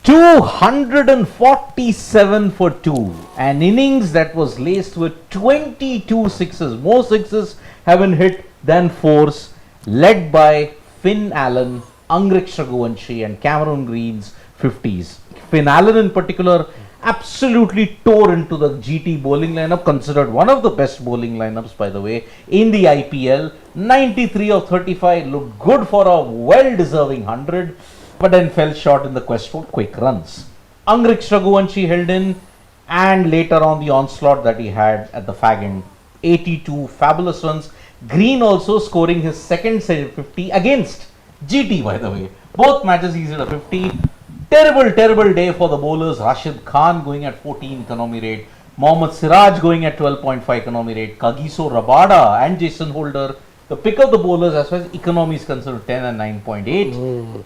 247 for 2. An innings that was laced with 22 sixes. More sixes have been hit than fours. Led by Finn Allen, Angkrish, Raghuvanshi and Cameron Green's 50s. Finn Allen in particular absolutely tore into the GT bowling lineup, considered one of the best bowling lineups by the way in the IPL. 93 of 35 looked good for a well-deserving 100, but then fell short in the quest for quick runs. Angkrish, Raghuvanshi held in, and later on the onslaught that he had at the fag end, 82 fabulous runs. Green also scoring his second 50 against GT by the way. Both matches he hit a 50. Terrible day for the bowlers. Rashid Khan going at 14 economy rate. Mohammad Siraj going at 12.5 economy rate. Kagiso Rabada and Jason Holder, the pick of the bowlers as far as economy is concerned, 10 and 9.8.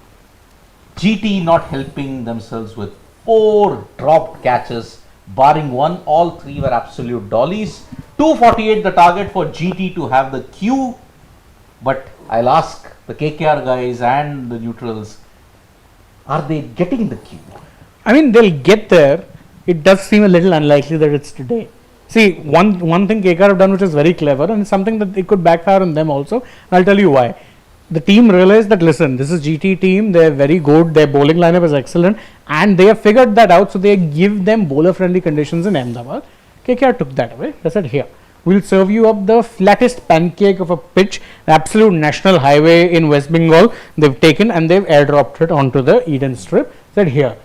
GT not helping themselves with 4 dropped catches, barring one. All 3 were absolute dollies. 248 the target for GT to have the Q, but I'll ask the KKR guys and the neutrals, are they getting the Q? I mean, they'll get there. It does seem a little unlikely that it's today. See, one thing KKR have done which is very clever, and it's something that it could backfire on them also. I'll tell you why. The team realized that, listen, this is GT team, they're very good, their bowling lineup is excellent, and they have figured that out, so they give them bowler-friendly conditions in Ahmedabad. KKR took that away. They said, here, we'll serve you up the flattest pancake of a pitch, the absolute national highway in West Bengal. They've taken and they've airdropped it onto the Eden Strip. Said, here,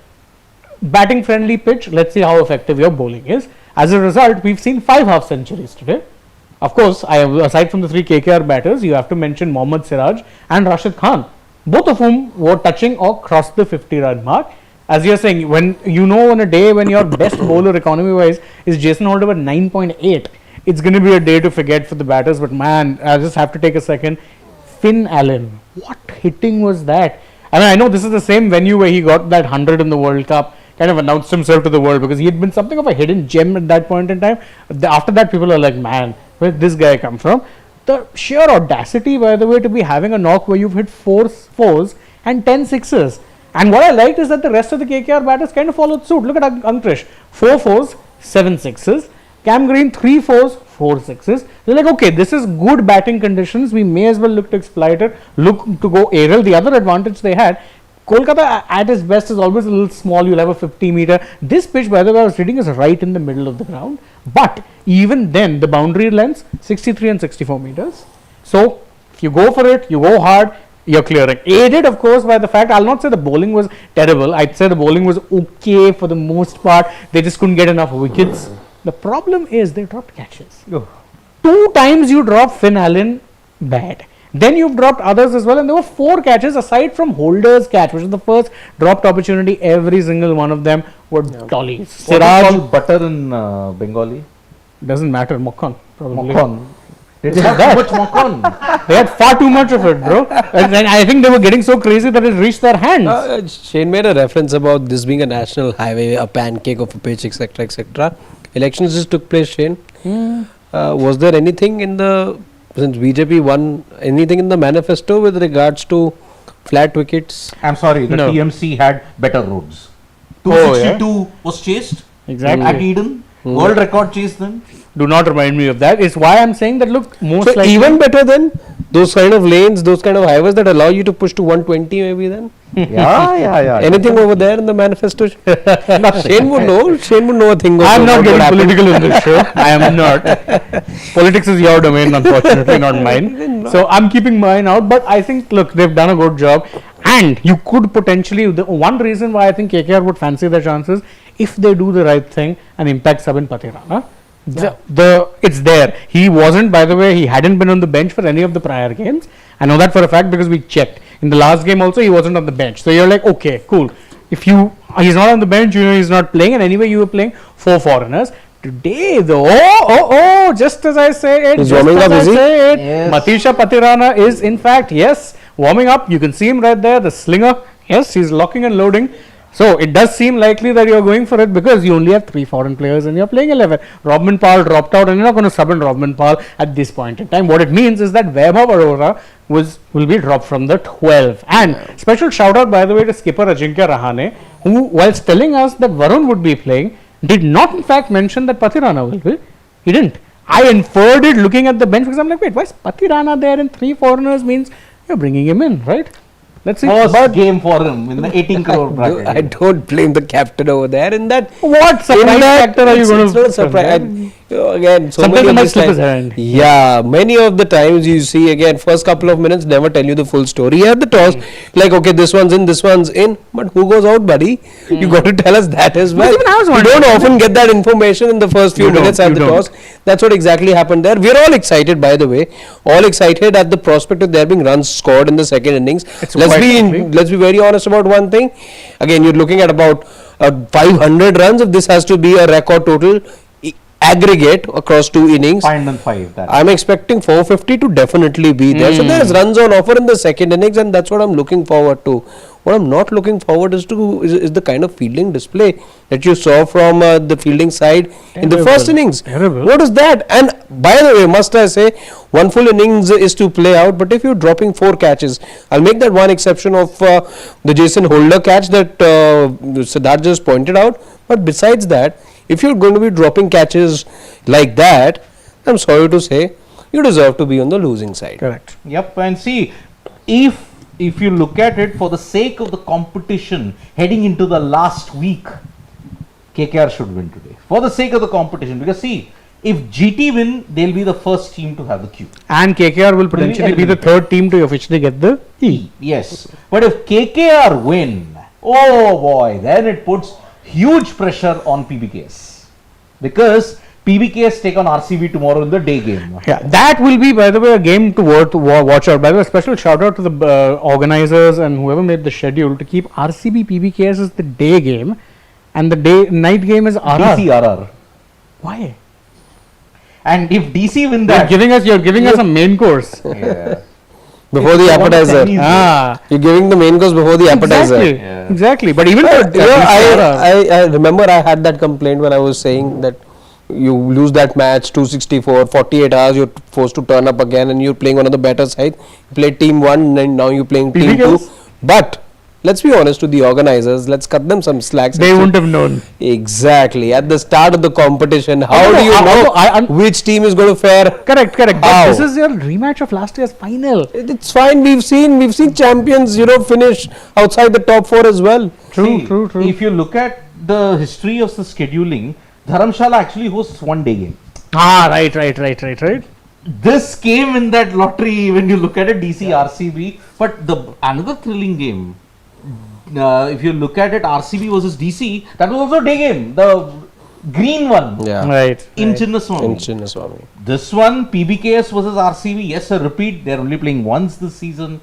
batting friendly pitch, let's see how effective your bowling is. As a result, we've seen 5 half centuries today. Of course, aside from the 3 KKR batters, you have to mention Mohammad Siraj and Rashid Khan, both of whom were touching or crossed the 50-run mark. As you're saying, when you know on a day when your best bowler economy-wise is Jason Holder with 9.8, it's going to be a day to forget for the batters. But man, I just have to take a second. Finn Allen, what hitting was that? I mean, I know this is the same venue where he got that 100 in the World Cup, kind of announced himself to the world because he had been something of a hidden gem at that point in time. After that, people are like, man, where did this guy come from? The sheer audacity, by the way, to be having a knock where you've hit 4 fours and 10 sixes. And what I liked is that the rest of the KKR batters kind of followed suit. Look at Angkrish, 4 fours, 7 sixes. Cam Green, 3 fours, 4 sixes. They're like, okay, this is good batting conditions. We may as well look to exploit it, look to go aerial. The other advantage they had, Kolkata at its best is always a little small. You'll have a 50 meter. This pitch, by the way, I was reading, is right in the middle of the ground. But even then, the boundary lengths, 63 and 64 meters. So, if you go for it, you go hard, you're clearing. Aided, of course, by the fact, I'll not say the bowling was terrible. I'd say the bowling was okay for the most part. They just couldn't get enough wickets. The problem is they dropped catches. 2 times you dropped Finn Allen, bad. Then you've dropped others as well, and there were 4 catches aside from Holder's catch, which is the first dropped opportunity. Every single one of them were dollies. Siraj butter in Bengali? Doesn't matter. Mokkan, probably. Mokkan. They had too much mokkan. They had far too much of it, bro. And I think they were getting so crazy that it reached their hands. Shane made a reference about this being a national highway, a pancake of a pitch, etc., etc. Elections just took place, Shane. Was there anything in the, since BJP won, anything in the manifesto with regards to flat wickets? I'm sorry, the TMC had better roads. 262 was chased at Eden. World record chased them. Do not remind me of that. It's why I'm saying that, look, most likely even better than those kind of lanes, those kind of highways that allow you to push to 120 maybe then? Yeah. Anything over there in the manifesto? Shane would know. Shane would know a thing. I'm not getting political in this show. I am not. Politics is your domain, unfortunately, not mine. So I'm keeping mine out. But I think, look, they've done a good job. And you could potentially, the one reason why I think KKR would fancy their chances, if they do the right thing and impact Sabin Patirana. It's there. He wasn't, by the way, he hadn't been on the bench for any of the prior games. I know that for a fact because we checked. In the last game also, he wasn't on the bench. So you're like, okay, cool. If he's not on the bench, you know he's not playing, and anyway you were playing 4 foreigners. Today though, just as I say it, Matisha Patirana is in fact, yes, warming up. You can see him right there, the slinger. Yes, he's locking and loading. So it does seem likely that you're going for it because you only have 3 foreign players and you're playing 11. Robin Paul dropped out and you're not going to sub in Robin Paul at this point in time. What it means is that Vaibhav Arora will be dropped from the 12. And special shout out, by the way, to skipper Ajinkya Rahane, who, whilst telling us that Varun would be playing, did not in fact mention that Pathirana will be. He didn't. I inferred it looking at the bench because I'm like, wait, why is Pathirana there and 3 foreigners means you're bringing him in, right? Let's see. First game for him in the 18 crore bracket. I don't blame the captain over there in that. What surprise factor are you going to? It's not surprise. Again, so Sometimes many he of might these slip his times- hand. Yeah, many of the times you see again, first couple of minutes never tell you the full story. At the toss, like okay, this one's in, but who goes out, buddy? You got to tell us that as well. even I was You wondering, don't often get that information in the first few You don't, minutes at you the don't. toss. That's what exactly happened there. We're all excited, by the way, all excited at the prospect of there being runs scored in the second innings. It's Let's quite be likely. let's be very honest about one thing. Again, you're looking at about 500 runs. If this has to be a record total aggregate across 2 innings, 505. That. I'm expecting 450 to definitely be there. So there is runs on offer in the second innings, and that's what I'm looking forward to. What I'm not looking forward is the kind of fielding display that you saw from the fielding side in the first innings. Terrible. What is that? And by the way, must I say, one full innings is to play out, but if you're dropping 4 catches, I'll make that one exception of the Jason Holder catch that Siddharth just pointed out. But besides that, if you're going to be dropping catches like that, I'm sorry to say, you deserve to be on the losing side. Correct. Yep, and see, if you look at it for the sake of the competition heading into the last week, KKR should win today. For the sake of the competition, because see, if GT win, they'll be the first team to have the Q. And KKR will potentially be the third team to officially get the E. Yes, but if KKR win, oh boy, then it puts huge pressure on PBKS, because PBKS take on RCB tomorrow in the day game. Yeah, that will be, by the way, a game to watch out. By the way, special shout out to the organizers and whoever made the schedule to keep RCB PBKS as the day game, and the night game is RR. DCRR. Why? And if DC win that, You're giving us a main course. yeah. Before the It's one appetizer. Chinese You're giving the main course before the appetizer. Exactly. Yeah. Exactly. But even for I remember I had that complaint when I was saying that you lose that match 264, 48 hours, you're forced to turn up again and you're playing one of the better side. You played team 1 and now you're playing team 2. PBKs. But let's be honest to the organizers, let's cut them some slacks. they wouldn't have known. Exactly. At the start of the competition, how no, do you know I- which team is going to fare? Correct. But How? this is your rematch of last year's final. It's fine. We've seen champions, finish outside the top 4 as well. True. If you look at the history of the scheduling, Dharamshala actually hosts one day game. Right. This came in that lottery when you look at it, DC RCB. But another thrilling game, if you look at it, RCB versus DC, that was also a day game. The green one Yeah. Right. in right. Chinnaswamy. In Chinnaswamy. This one, PBKS versus RCB, yes, a repeat. They're only playing once this season.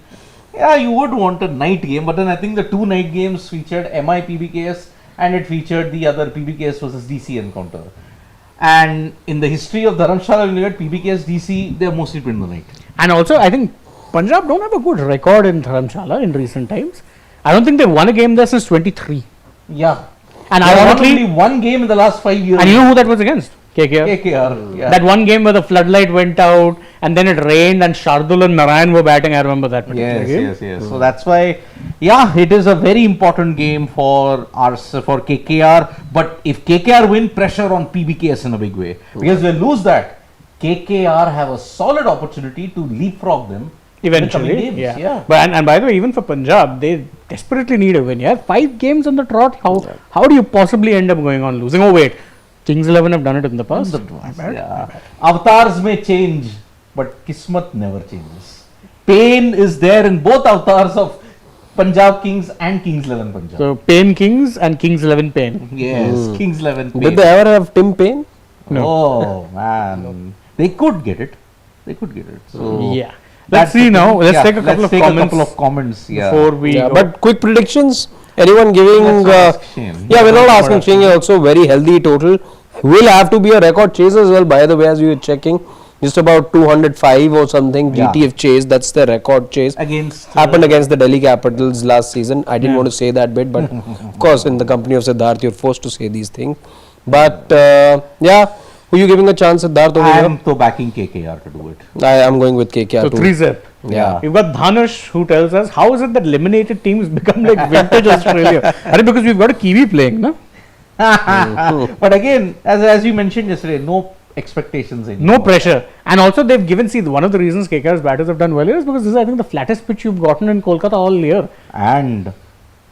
Yeah, you would want a night game, but then I think the 2 night games featured MI PBKS and it featured the other PBKS versus DC encounter. And in the history of Dharamshala, when you get PBKS DC, they're mostly played in the night. And also, I think Punjab don't have a good record in Dharamshala in recent times. I don't think they've won a game there since 23. Yeah. And They won ironically, only one game in the last 5 years. and you know who that was against? KKR. KKR. Yeah. That one game where the floodlight went out and then it rained and Shardul and Narayan were batting. I remember that particular game. Yes. So that's why, yeah, it is a very important game for KKR. But if KKR win, pressure on PBKS in a big way. Because they lose that, KKR have a solid opportunity to leapfrog them. in the coming Eventually, games. yeah. But and by the way, even for Punjab, they desperately need a win. Yeah, 5 games on the trot. How do you possibly end up going on losing? Oh wait, Kings 11 have done it in the past. Yeah. Avatars may change, but Kismat never changes. Pain is there in both avatars of Punjab Kings and Kings 11 Punjab. So Pain Kings and Kings 11 Pain. Yes, Kings 11 Pain. Did they ever have Tim Payne? No. Oh man, they could get it. So Yeah. Let's see now. Let's take a couple of comments Yeah. before we Yeah, go. but quick predictions. Anyone giving? Let's ask Shane. Yeah, we're not asking Shane. Also very healthy total. Will have to be a record chase as well. By the way, as you were checking, just about 205 or something Yeah. GTF chase. That's the record chase. against Happened against the Delhi Capitals last season. I didn't want to say that bit, but of course, in the company of Siddharth, you're forced to say these things. But yeah, Who you giving a chance at Siddharth over I here? am so backing KKR to do it. I am going with KKR So too. 3-zip. Yeah. We've got Dhanush who tells us, how is it that eliminated teams become like vintage Australia? Because we've got a Kiwi playing, no? But again, as you mentioned yesterday, no expectations anymore. No pressure. And also they've given, see, one of the reasons KKR's batters have done well here is because this is, I think, the flattest pitch you've gotten in Kolkata all year. And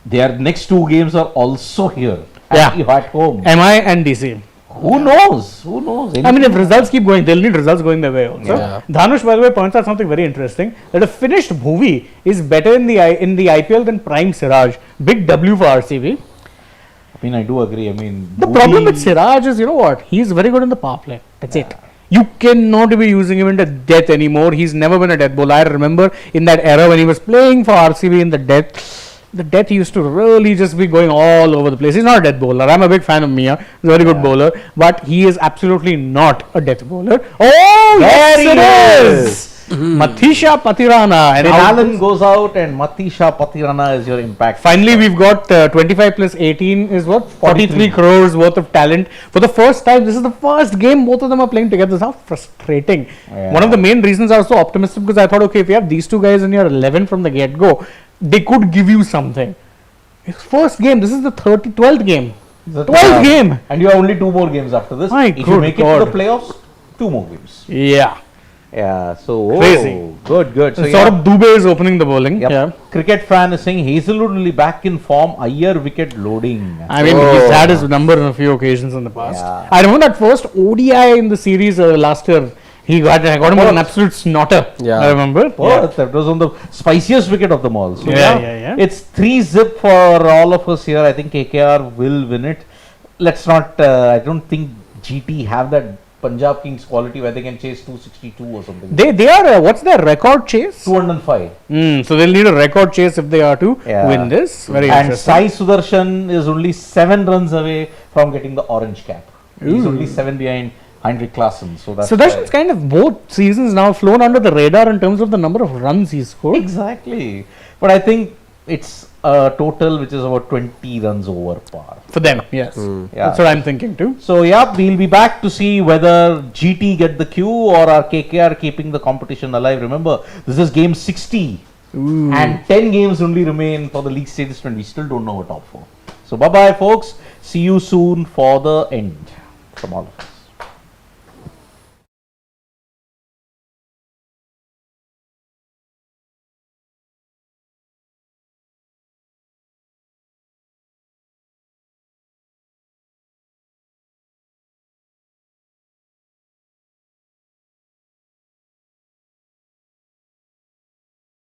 their next 2 games are also here. Yeah. At home. MI and DC. Who knows? Who knows? I mean, if results keep going, they'll need results going their way also. Yeah. Dhanush, by the way, points out something very interesting, that a finished movie is better in the IPL than Prime Siraj. Big W for RCB. I mean, I do agree. I mean, The problem with Siraj is, you know what? He's very good in the power play. That's it. You cannot be using him into death anymore. He's never been a death bowler. I remember in that era when he was playing for RCB in the death he used to really just be going all over the place. He's not a death bowler. I'm a big fan of Mia. He's a very good bowler. But he is absolutely not a death bowler. Oh, There he yes, it is. is. Matisha Patirana. And Finn out- Allen goes out and Matisha Patirana is your impact. Finally, we've got 25 plus 18 is what? 43 crores worth of talent. For the first time, this is the first game both of them are playing together. This is how frustrating. Yeah. One of the main reasons I was so optimistic because I thought, okay, if you have these 2 guys in your 11 from the get-go, they could give you something. It's first game. This is the 12th game. The 12th game. And you have only 2 more games after this. My if you good make it God. to the playoffs, 2 more games. Yeah. Yeah, so Crazy. Good. So Sort of Dubey is opening the bowling. Yep. Yeah. Cricket fan is saying Hazelwood will be back in form. Iyer wicket loading. I mean, Oh. he's had his number on a few occasions in the past. Yeah. I remember that first ODI in the series last year. I got him on an absolute snotter. Yeah. I remember. Oh, that was on the spiciest wicket of them all. So Yeah. It's 3-zip for all of us here. I think KKR will win it. Let's not. I don't think GT have that Punjab Kings quality where they can chase 262 or something. They are what's their record chase? 205. So they'll need a record chase if they are to Yeah. win this. Very And interesting. Sai Sudarshan is only 7 runs away from getting the orange cap. He's only 7 behind Heinrich Klaassen. So that's Sudarshan's kind of both seasons now flown under the radar in terms of the number of runs he's scored. exactly. But I think it's a total which is about 20 runs over par. For them, yes. Yeah. That's what I'm thinking too. So yeah, we'll be back to see whether GT get the Q or are KKR keeping the competition alive. Remember, this is game 60 and 10 games only remain for the league status and we still don't know a top 4. So bye bye folks. See you soon for the end from all of us.